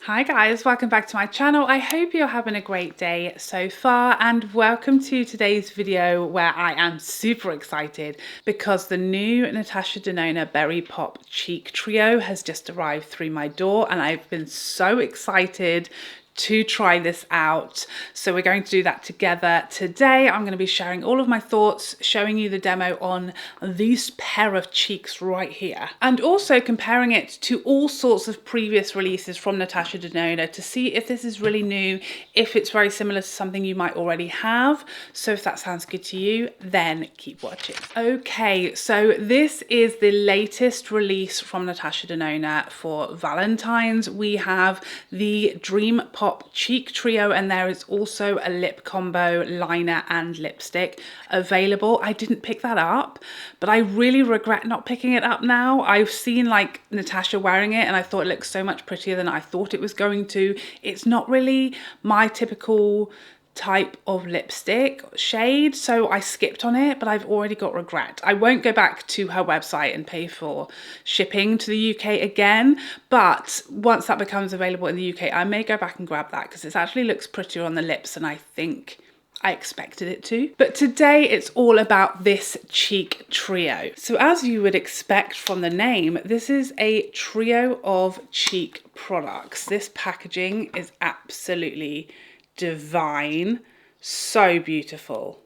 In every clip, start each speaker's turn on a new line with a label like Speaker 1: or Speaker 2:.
Speaker 1: Hi guys, welcome back to my channel. I hope you're having a great day so far and welcome to today's video where I am super excited because the new NATASHA DENONA Berry Pop Cheek Trio has just arrived through my door and I've been so excited to try this out. So we're going to do that together today. I'm going to be sharing all of my thoughts, showing you the demo on these pair of cheeks right here, and also comparing it to all sorts of previous releases from NATASHA DENONA to see if this is really new, if it's very similar to something you might already have. So if that sounds good to you, then keep watching. Okay, so this is the latest release from NATASHA DENONA for Valentine's. We have the Dream Pop Cheek Trio and there is also a lip combo liner and lipstick available. I didn't pick that up, but I really regret not picking it up now. I've seen like NATASHA wearing it and I thought it looked so much prettier than I thought it was going to. It's not really my typical type of lipstick shade, so I skipped on it, but I've already got regret. I won't go back to her website and pay for shipping to the UK again, but once that becomes available in the UK, I may go back and grab that because it actually looks prettier on the lips than I think I expected it to. But today it's all about this cheek trio. So as you would expect from the name, this is a trio of cheek products. This packaging is absolutely divine, so beautiful.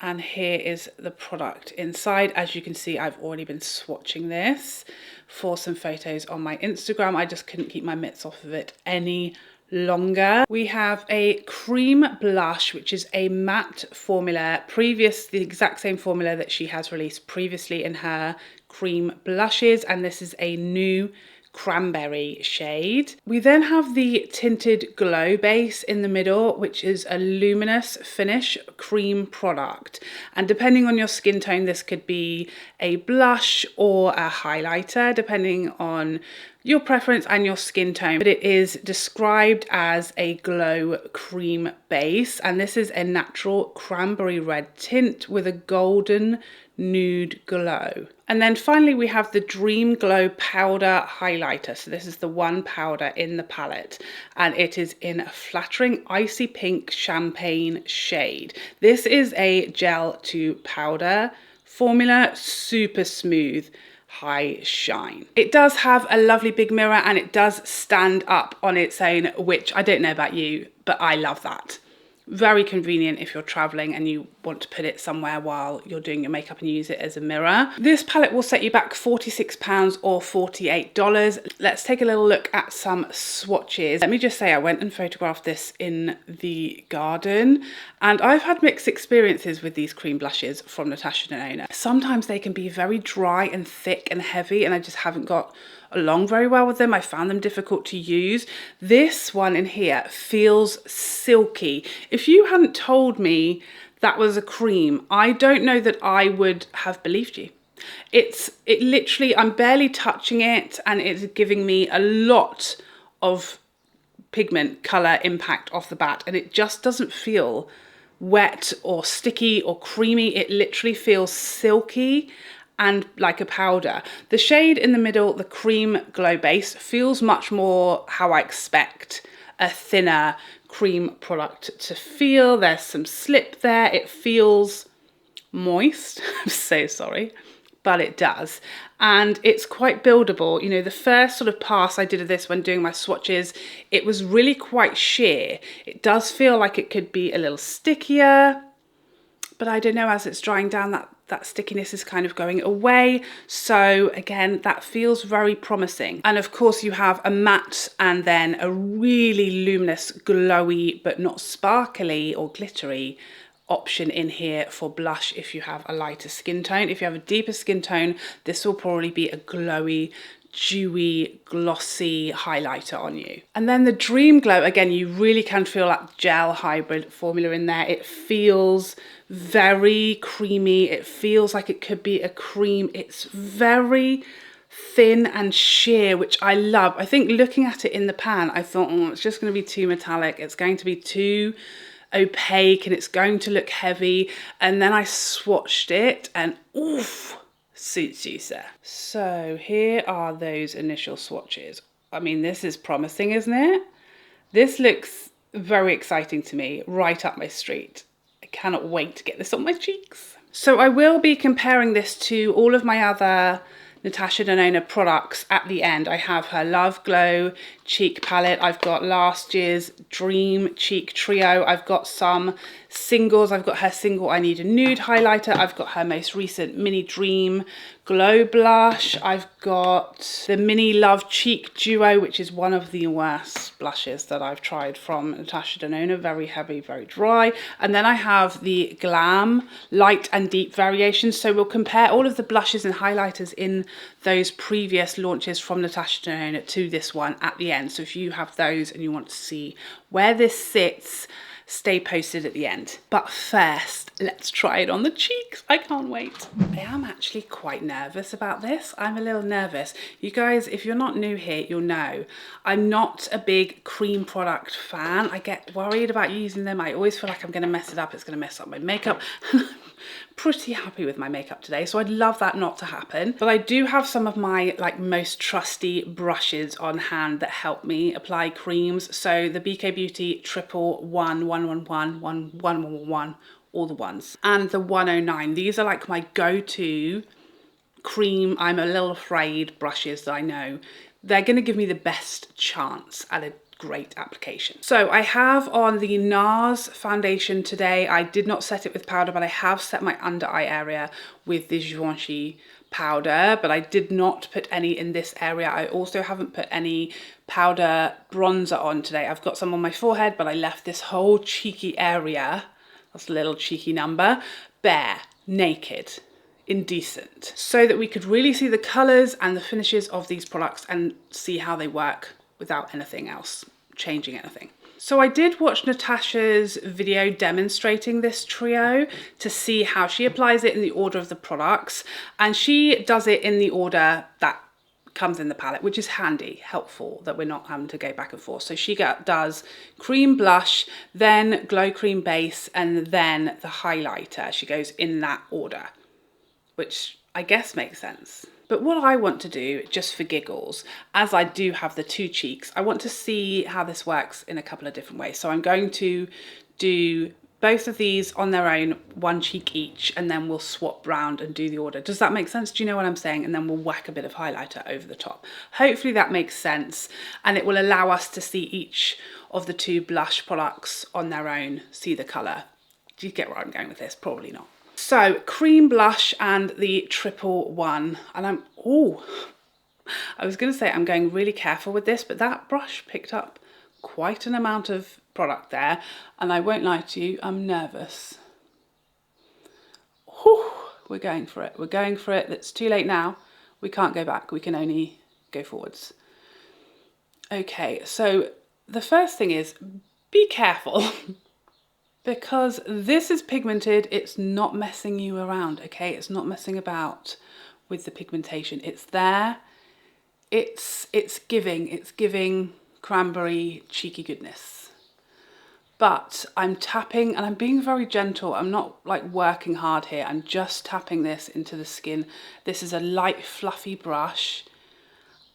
Speaker 1: And here is the product inside. As you can see, I've already been swatching this for some photos on my Instagram. I just couldn't keep my mitts off of it any longer. We have a cream blush, which is a matte formula, the exact same formula that she has released previously in her cream blushes, and this is a new cranberry shade. We then have the tinted glow base in the middle, which is a luminous finish cream product, and depending on your skin tone this could be a blush or a highlighter depending on your preference and your skin tone, but it is described as a glow cream base, and this is a natural cranberry red tint with a golden nude glow. And then finally we have the Dream Glow powder highlighter. So this is the one powder in the palette and it is in a flattering icy pink champagne shade. This is a gel to powder formula, super smooth, high shine. It does have a lovely big mirror and it does stand up on its own, which I don't know about you, but I love that. Very convenient if you're traveling and you want to put it somewhere while you're doing your makeup and use it as a mirror. This palette will set you back £46 or $48. Let's take a little look at some swatches. Let me just say I went and photographed this in the garden and I've had mixed experiences with these cream blushes from NATASHA DENONA. Sometimes they can be very dry and thick and heavy and I just haven't got along very well with them. I found them difficult to use. This one in here feels silky. If you hadn't told me that was a cream, I don't know that I would have believed you. It literally, I'm barely touching it and it's giving me a lot of pigment color impact off the bat and it just doesn't feel wet or sticky or creamy. It literally feels silky and like a powder. The shade in the middle, the cream glow base, feels much more how I expect a thinner cream product to feel. There's some slip there. It feels moist. I'm so sorry, but it does. And it's quite buildable. You know, the first sort of pass I did of this when doing my swatches, it was really quite sheer. It does feel like it could be a little stickier, but I don't know, as it's drying down, that stickiness is kind of going away. So again, that feels very promising. And of course you have a matte and then a really luminous, glowy, but not sparkly or glittery option in here for blush if you have a lighter skin tone. If you have a deeper skin tone, this will probably be a glowy, dewy, glossy highlighter on you. And then the Dream Glow, again, you really can feel that gel hybrid formula in there. It feels very creamy. It feels like it could be a cream. It's very thin and sheer, which I love. I think looking at it in the pan, I thought, oh, it's just going to be too metallic. It's going to be too opaque and it's going to look heavy. And then I swatched it and oof, suits you, sir. So here are those initial swatches. I mean, this is promising, isn't it? This looks very exciting to me, right up my street. I cannot wait to get this on my cheeks. So I will be comparing this to all of my other NATASHA DENONA products at the end. I have her Love Glow cheek palette. I've got last year's Dream Cheek Trio. I've got some singles. I've got her single I Need a Nude highlighter. I've got her most recent Mini Dream Glow Blush. I've got the Mini Love Cheek Duo, which is one of the worst blushes that I've tried from NATASHA DENONA. Very heavy, very dry. And then I have the Glam Light and Deep variations. So we'll compare all of the blushes and highlighters in those previous launches from NATASHA DENONA to this one at the end. So if you have those and you want to see where this sits, stay posted at the end. But first, let's try it on the cheeks. I can't wait. I am actually quite nervous about this. I'm a little nervous. You guys, if you're not new here, you'll know I'm not a big cream product fan. I get worried about using them. I always feel like I'm going to mess it up. It's going to mess up my makeup. Pretty happy with my makeup today, so I'd love that not to happen. But I do have some of my most trusty brushes on hand that help me apply creams. So the BK Beauty 111, 111, 111, all the ones, and the 109. These are like my go-to cream, I'm a little afraid brushes that I know they're going to give me the best chance at a great application. So I have on the Nars foundation today. I did not set it with powder, but I have set my under eye area with the Givenchy powder, but I did not put any in this area. I also haven't put any powder bronzer on today. I've got some on my forehead, but I left this whole cheeky area, that's a little cheeky number, bare, naked, indecent, so that we could really see the colours and the finishes of these products and see how they work without anything else changing anything. So I did watch Natasha's video demonstrating this trio to see how she applies it in the order of the products, and she does it in the order that comes in the palette, which is handy, helpful that we're not having to go back and forth. So she does cream blush, then glow cream base, and then the highlighter. She goes in that order, which I guess makes sense. But what I want to do, just for giggles, as I do have the two cheeks, I want to see how this works in a couple of different ways. So I'm going to do both of these on their own, one cheek each, and then we'll swap round and do the order. Does that make sense? Do you know what I'm saying? And then we'll whack a bit of highlighter over the top. Hopefully that makes sense, and it will allow us to see each of the two blush products on their own, see the colour. Do you get where I'm going with this? Probably not. So cream blush and the 111, and I was going to say I'm going really careful with this, but that brush picked up quite an amount of product there, and I won't lie to you, I'm nervous. Whew, we're going for it. We're going for it. It's too late now. We can't go back. We can only go forwards. Okay, so the first thing is be careful. Because this is pigmented, it's not messing you around, okay? It's not messing about with the pigmentation. It's there, it's giving cranberry cheeky goodness. But I'm tapping, and I'm being very gentle. I'm not like working hard here. I'm just tapping this into the skin. This is a light, fluffy brush,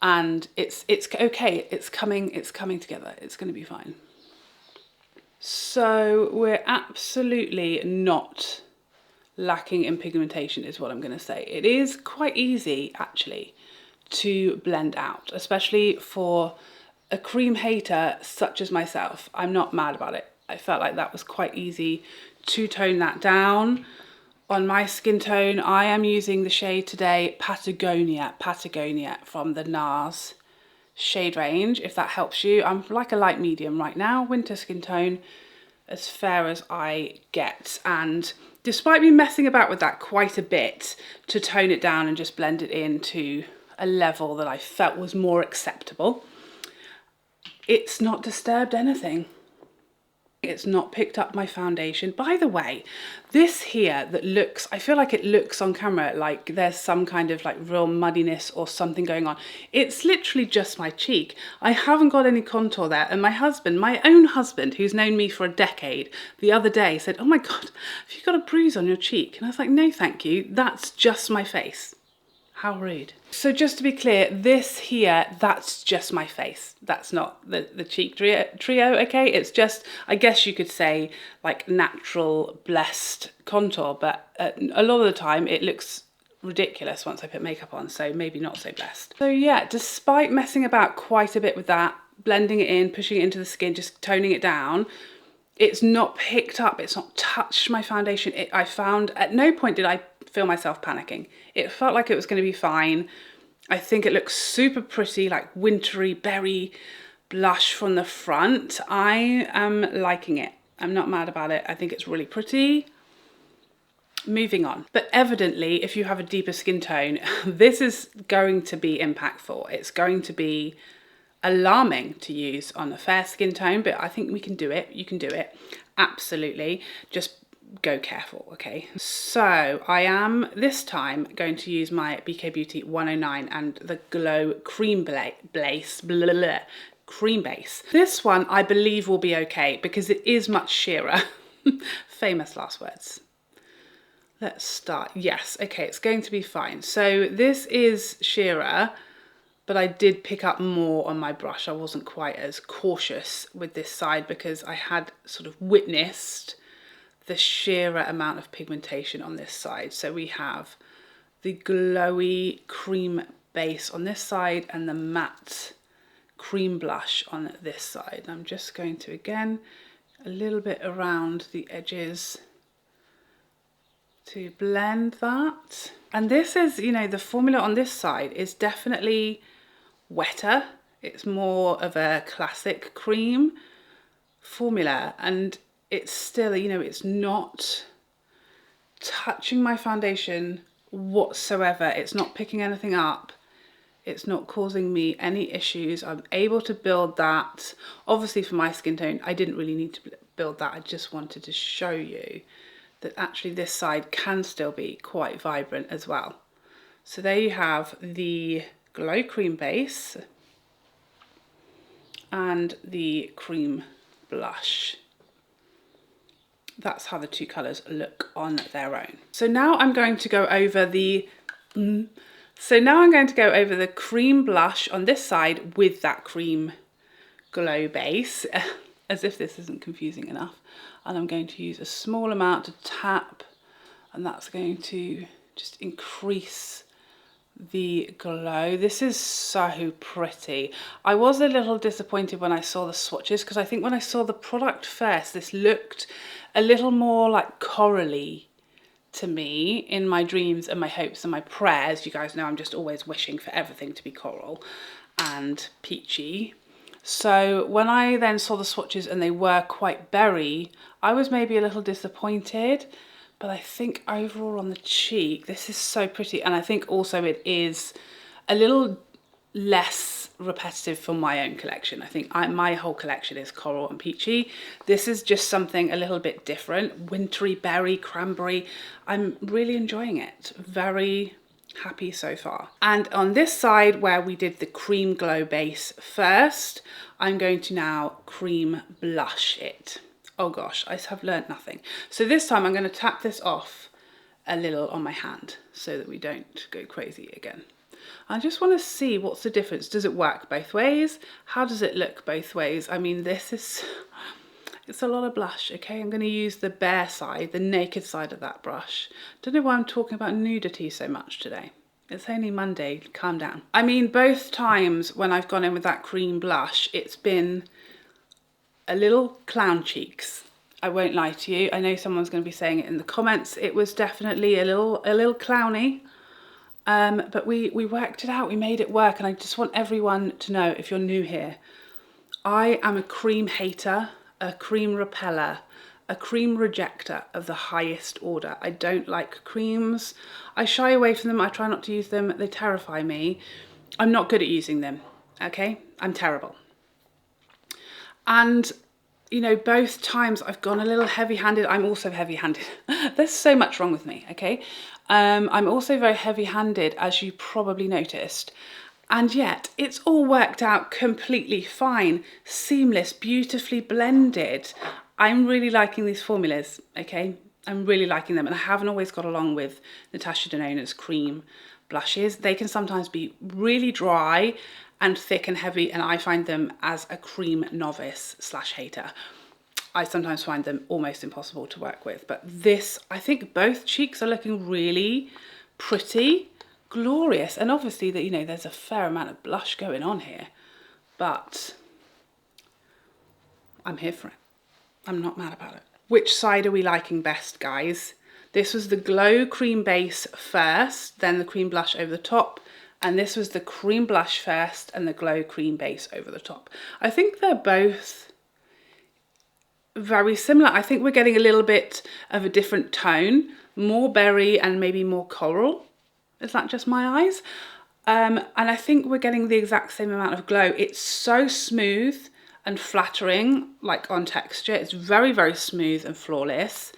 Speaker 1: and it's okay. It's coming together. It's gonna be fine. So we're absolutely not lacking in pigmentation is what I'm going to say. It is quite easy actually to blend out, especially for a cream hater such as myself. I'm not mad about it. I felt like that was quite easy to tone that down. On my skin tone, I am using the shade today, Patagonia from the Nars shade range, if that helps you. I'm like a light medium right now, winter skin tone, as fair as I get. And despite me messing about with that quite a bit to tone it down and just blend it into a level that I felt was more acceptable, it's not disturbed anything. It's not picked up my foundation. By the way, this here that looks, I feel like it looks on camera like there's some kind of like real muddiness or something going on. It's literally just my cheek. I haven't got any contour there. And my husband, my own husband, who's known me for a decade, the other day said, "Oh my God, have you got a bruise on your cheek?" And I was like, "No, thank you. That's just my face." How rude. So just to be clear, this here, that's just my face. That's not the cheek trio, okay? It's just, I guess you could say, like natural blessed contour, but a lot of the time it looks ridiculous once I put makeup on, so maybe not so blessed. So yeah, despite messing about quite a bit with that, blending it in, pushing it into the skin, just toning it down, it's not picked up, it's not touched my foundation. I found at no point did I feel myself panicking. It felt like it was going to be fine. I think it looks super pretty, like wintry berry blush from the front. I am liking it. I'm not mad about it. I think it's really pretty. Moving on. But evidently, if you have a deeper skin tone, this is going to be impactful. It's going to be alarming to use on a fair skin tone, but I think we can do it. You can do it. Absolutely. Just go careful, okay? So I am this time going to use my BK Beauty 109 and the Glow Cream Base. Cream Base. This one I believe will be okay because it is much sheerer. Famous last words. Let's start. Yes, okay, it's going to be fine. So this is sheerer, but I did pick up more on my brush. I wasn't quite as cautious with this side because I had sort of witnessed the sheerer amount of pigmentation on this side. So we have the glowy cream base on this side and the matte cream blush on this side. I'm just going to, again, a little bit around the edges to blend that. And this is, you know, the formula on this side is definitely wetter. It's more of a classic cream formula, and it's still, you know, it's not touching my foundation whatsoever. It's not picking anything up. It's not causing me any issues. I'm able to build that. Obviously for my skin tone, I didn't really need to build that. I just wanted to show you that actually this side can still be quite vibrant as well. So there you have the Glow Cream Base and the cream blush. That's how the two colours look on their own. So now I'm going to go over the cream blush on this side with that cream glow base, as if this isn't confusing enough. And I'm going to use a small amount to tap, and that's going to just increase the glow. This is so pretty. I was a little disappointed when I saw the swatches because I think when I saw the product first, this looked a little more like corally to me in my dreams and my hopes and my prayers. You guys know I'm just always wishing for everything to be coral and peachy. So when I then saw the swatches and they were quite berry, I was maybe a little disappointed. But I think overall on the cheek, this is so pretty. And I think also it is a little less repetitive for my own collection. I think my whole collection is coral and peachy. This is just something a little bit different. Wintry, berry, cranberry. I'm really enjoying it. Very happy so far. And on this side where we did the cream glow base first, I'm going to now cream blush it. Oh gosh, I have learnt nothing. So this time I'm going to tap this off a little on my hand so that we don't go crazy again. I just want to see what's the difference. Does it work both ways? How does it look both ways? I mean, it's a lot of blush, okay? I'm going to use the bare side, the naked side of that brush. Don't know why I'm talking about nudity so much today. It's only Monday, calm down. I mean, both times when I've gone in with that cream blush, it's been a little clown cheeks. I won't lie to you. I know someone's going to be saying it in the comments. It was definitely a little clowny, but we worked it out. We made it work, and I just want everyone to know, if you're new here, I am a cream hater, a cream repeller, a cream rejecter of the highest order. I don't like creams. I shy away from them. I try not to use them. They terrify me. I'm not good at using them, okay? I'm terrible. And, you know, both times I've gone a little heavy-handed. I'm also heavy-handed. There's so much wrong with me, okay? I'm also very heavy-handed, as you probably noticed. And yet, it's all worked out completely fine, seamless, beautifully blended. I'm really liking these formulas, okay? I'm really liking them. And I haven't always got along with NATASHA DENONA's cream blushes. They can sometimes be really dry and thick and heavy, and I find them, as a cream novice slash hater, I sometimes find them almost impossible to work with. But this, I think both cheeks are looking really pretty, glorious. And obviously that, you know, there's a fair amount of blush going on here, but I'm here for it. I'm not mad about it. Which side are we liking best, guys? This was the glow cream base first, then the cream blush over the top. And this was the cream blush first and the glow cream base over the top. I think they're both very similar. I think we're getting a little bit of a different tone, more berry and maybe more coral. Is that just my eyes? And I think we're getting the exact same amount of glow. It's so smooth and flattering, like on texture. It's very, very smooth and flawless.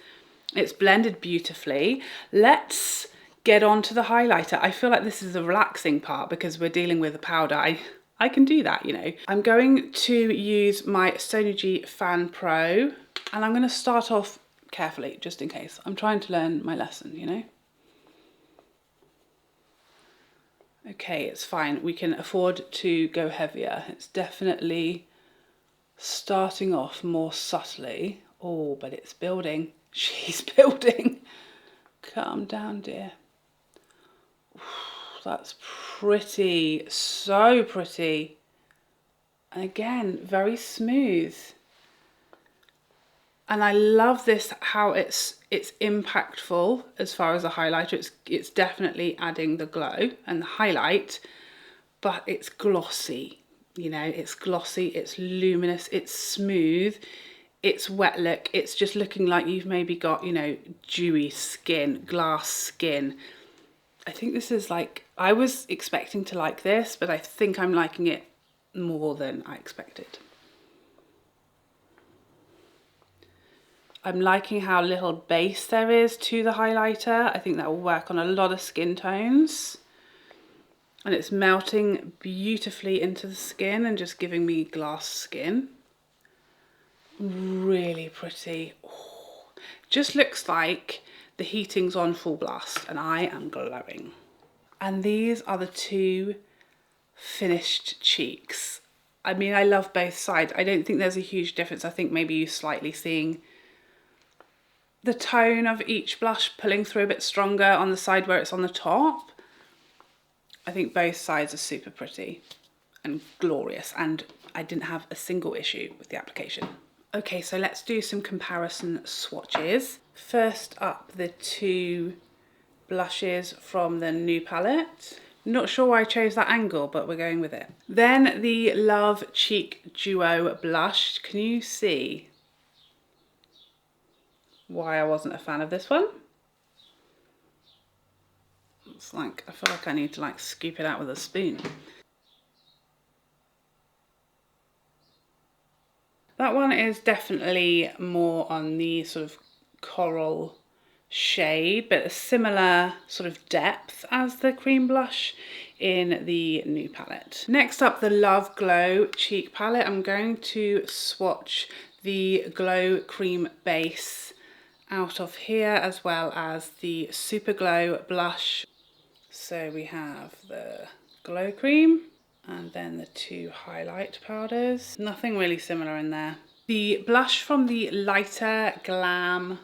Speaker 1: It's blended beautifully. Let's get on to the highlighter. I feel like this is the relaxing part because we're dealing with a powder. I can do that, you know. I'm going to use my Sonia G Fan Pro, and I'm going to start off carefully just in case. I'm trying to learn my lesson, you know. Okay, it's fine. We can afford to go heavier. It's definitely starting off more subtly. Oh, but it's building. She's building. Calm down, dear. That's pretty, so pretty. And again, very smooth. And I love this, how it's impactful as far as a highlighter. It's definitely adding the glow and the highlight, but it's glossy. You know, it's glossy, it's luminous, it's smooth, it's wet look. It's just looking like you've maybe got, you know, dewy skin, glass skin. I think this is like, I was expecting to like this, but I think I'm liking it more than I expected. I'm liking how little base there is to the highlighter. I think that will work on a lot of skin tones. And it's melting beautifully into the skin and just giving me glass skin. Really pretty. Oh, just looks like the heating's on full blast and I am glowing. And these are the two finished cheeks. I mean, I love both sides. I don't think there's a huge difference. I think maybe you're slightly seeing the tone of each blush pulling through a bit stronger on the side where it's on the top. I think both sides are super pretty and glorious, and I didn't have a single issue with the application. Okay, so let's do some comparison swatches. First up, the two blushes from the new palette. Not sure why I chose that angle, but we're going with it. Then the Love Cheek Duo blush. Can you see why I wasn't a fan of this one? It's like, I feel like I need to like scoop it out with a spoon. That one is definitely more on the sort of coral shade, but a similar sort of depth as the cream blush in the new palette. Next up, the Love Glow Cheek Palette. I'm going to swatch the Glow Cream Base out of here, as well as the Super Glow Blush. So we have the Glow Cream and then the two highlight powders. Nothing really similar in there. The blush from the Lighter Glam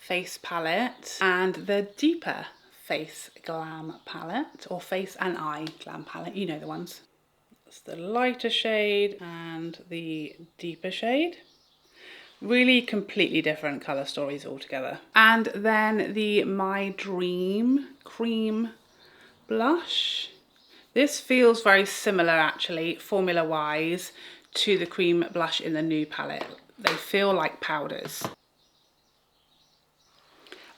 Speaker 1: Face Palette and the Deeper Face Glam Palette, or Face and Eye Glam Palette, you know the ones. It's the lighter shade and the deeper shade. Really completely different colour stories altogether. And then the My Dream Cream Blush. This feels very similar actually, formula wise, to the cream blush in the new palette. They feel like powders.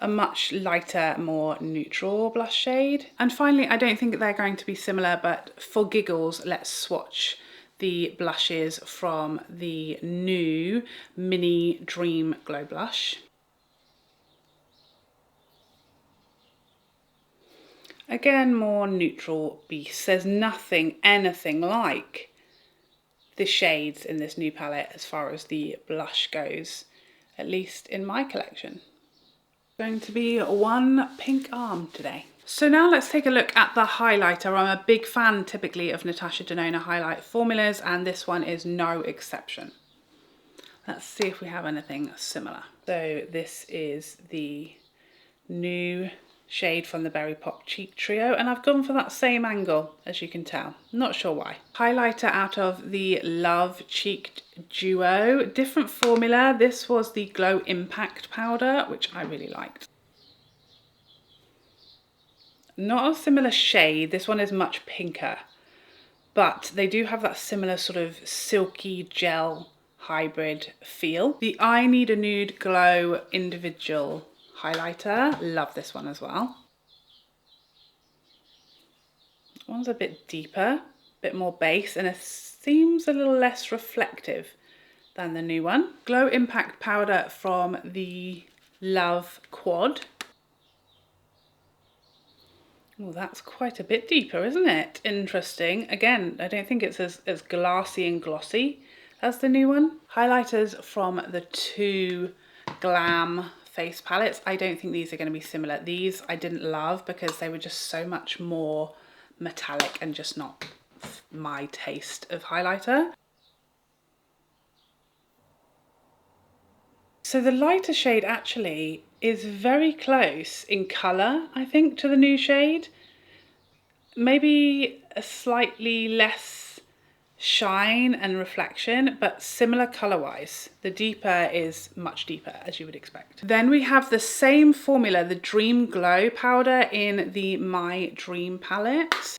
Speaker 1: A much lighter, more neutral blush shade. And finally, I don't think they're going to be similar, but for giggles, let's swatch the blushes from the new Mini Dream Glow Blush. Again, more neutral beast. There's nothing, anything like the shades in this new palette as far as the blush goes, at least in my collection. Going to be one pink arm today. So now let's take a look at the highlighter. I'm a big fan typically of NATASHA Denona highlight formulas, and this one is no exception. Let's see if we have anything similar. So this is the new shade from the Berry Pop Cheek Trio, and I've gone for that same angle, as you can tell. Not sure why. Highlighter out of the Love Cheek Duo. Different formula. This was the Glow Impact Powder, which I really liked. Not a similar shade, this one is much pinker, but they do have that similar sort of silky gel hybrid feel. The I Need a Nude Glow Individual Highlighter, love this one as well. This one's a bit deeper, a bit more base, and it seems a little less reflective than the new one. Glow Impact Powder from the Love Quad. Oh, that's quite a bit deeper, isn't it? Interesting. Again, I don't think it's as glassy and glossy as the new one. Highlighters from the two Glam face palettes. I don't think these are going to be similar. These I didn't love because they were just so much more metallic and just not my taste of highlighter. So the lighter shade actually is very close in colour, I think, to the new shade. Maybe a slightly less shine and reflection, but similar colour-wise. The deeper is much deeper, as you would expect. Then we have the same formula, the Dream Glow powder in the My Dream palette.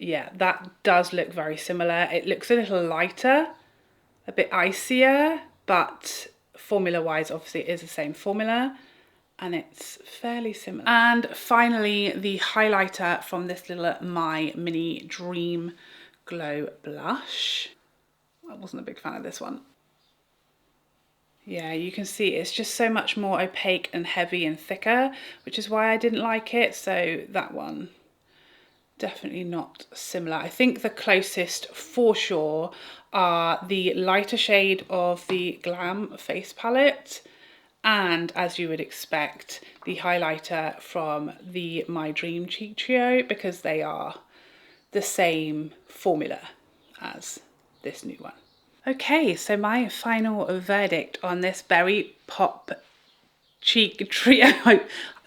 Speaker 1: Yeah, that does look very similar. It looks a little lighter, a bit icier, but formula-wise, obviously, it is the same formula, and it's fairly similar. And finally, the highlighter from this little My Mini Dream Glow blush. I wasn't a big fan of this one. Yeah, you can see it's just so much more opaque and heavy and thicker, which is why I didn't like it. So that one, definitely not similar. I think the closest for sure are the lighter shade of the Glam face palette, and as you would expect, the highlighter from the My Dream Cheek Trio, because they are the same formula as this new one. Okay, so my final verdict on this Berry Pop Cheek Trio.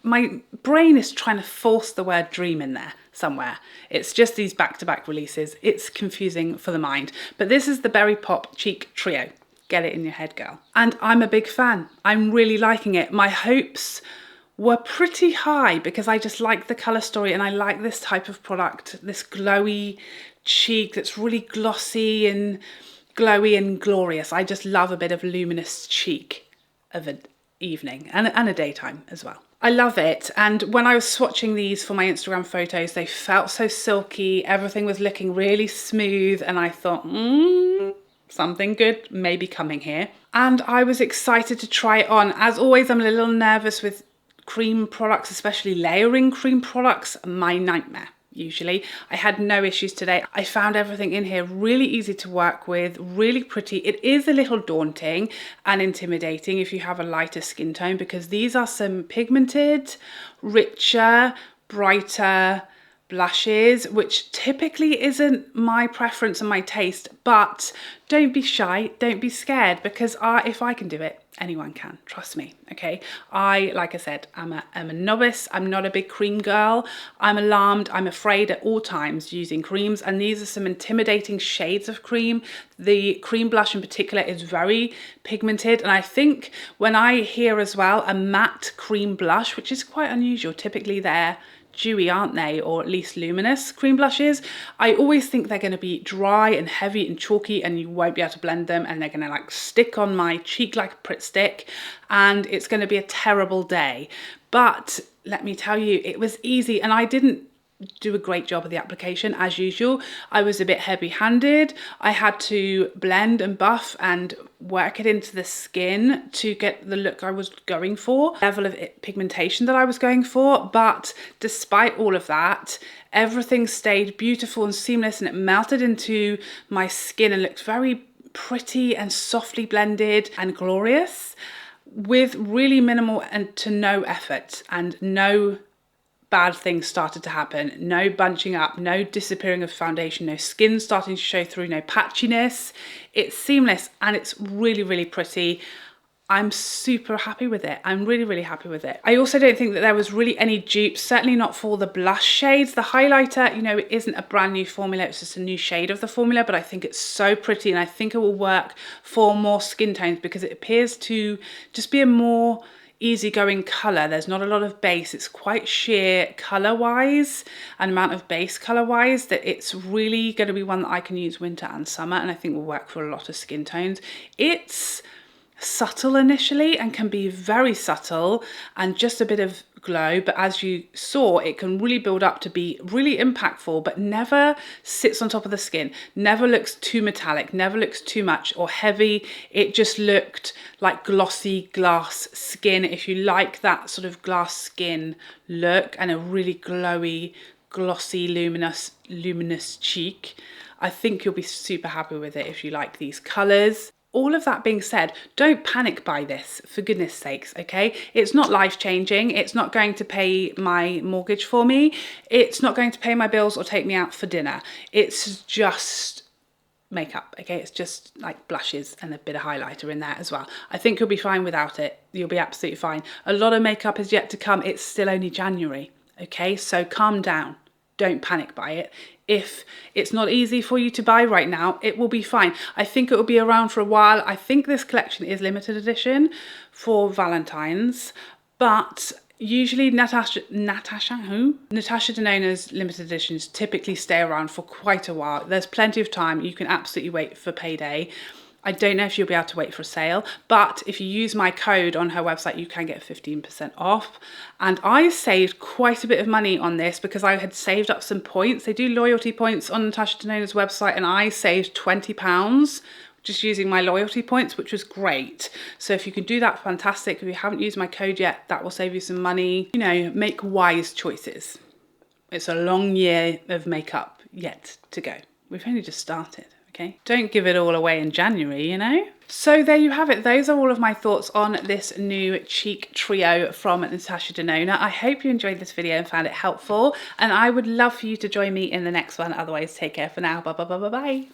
Speaker 1: My brain is trying to force the word dream in there somewhere. It's just these back-to-back releases. It's confusing for the mind. But this is the Berry Pop Cheek Trio. Get it in your head, girl. And I'm a big fan. I'm really liking it. My hopes were pretty high because I just like the colour story and I like this type of product, this glowy cheek that's really glossy and glowy and glorious. I just love a bit of luminous cheek of an evening and a daytime as well. I love it, and when I was swatching these for my Instagram photos, they felt so silky, everything was looking really smooth, and I thought, something good may be coming here. And I was excited to try it on. As always, I'm a little nervous with cream products, especially layering cream products, my nightmare. Usually. I had no issues today. I found everything in here really easy to work with, really pretty. It is a little daunting and intimidating if you have a lighter skin tone, because these are some pigmented, richer, brighter blushes, which typically isn't my preference and my taste, but don't be shy, don't be scared, because if I can do it, anyone can, trust me, okay? Like I said, I'm a novice, I'm not a big cream girl, I'm alarmed, I'm afraid at all times using creams, and these are some intimidating shades of cream. The cream blush in particular is very pigmented, and I think when I hear as well a matte cream blush, which is quite unusual, typically they're dewy, aren't they, or at least luminous cream blushes, I always think they're going to be dry and heavy and chalky and you won't be able to blend them, and they're going to like stick on my cheek like a Pritt stick, and it's going to be a terrible day. But let me tell you, it was easy, and I didn't do a great job of the application as usual. I was a bit heavy-handed. I had to blend and buff and work it into the skin to get the look I was going for, level of pigmentation that I was going for. But despite all of that, everything stayed beautiful and seamless, and it melted into my skin and looked very pretty and softly blended and glorious, with really minimal and to no effort, and no bad things started to happen. No bunching up, no disappearing of foundation, no skin starting to show through, no patchiness. It's seamless and it's really, really pretty. I'm super happy with it. I'm really, really happy with it. I also don't think that there was really any dupes, certainly not for the blush shades. The highlighter, you know, it isn't a brand new formula, it's just a new shade of the formula, but I think it's so pretty and I think it will work for more skin tones because it appears to just be a more easygoing colour. There's not a lot of base. It's quite sheer colour-wise and amount of base colour-wise that it's really going to be one that I can use winter and summer, and I think will work for a lot of skin tones. It's subtle initially and can be very subtle and just a bit of glow, but as you saw, it can really build up to be really impactful, but never sits on top of the skin, never looks too metallic, never looks too much or heavy. It just looked like glossy glass skin. If you like that sort of glass skin look and a really glowy, glossy, luminous cheek, I think you'll be super happy with it if you like these colours. All of that being said, don't panic buy this, for goodness sakes, okay? It's not life-changing. It's not going to pay my mortgage for me. It's not going to pay my bills or take me out for dinner. It's just makeup, okay? It's just like blushes and a bit of highlighter in there as well. I think you'll be fine without it. You'll be absolutely fine. A lot of makeup is yet to come. It's still only January, okay? So calm down. Don't panic buy it. If it's not easy for you to buy right now, it will be fine. I think it will be around for a while. I think this collection is limited edition for Valentine's, but usually Natasha Denona's limited editions typically stay around for quite a while. There's plenty of time. You can absolutely wait for payday. I don't know if you'll be able to wait for a sale, but if you use my code on her website, you can get 15% off. And I saved quite a bit of money on this because I had saved up some points. They do loyalty points on Natasha Denona's website, and I saved £20 just using my loyalty points, which was great. So if you can do that, fantastic. If you haven't used my code yet, that will save you some money. You know, make wise choices. It's a long year of makeup yet to go. We've only just started. Okay. Don't give it all away in January, you know? So there you have it. Those are all of my thoughts on this new cheek trio from Natasha Denona. I hope you enjoyed this video and found it helpful, and I would love for you to join me in the next one. Otherwise, take care for now. Bye.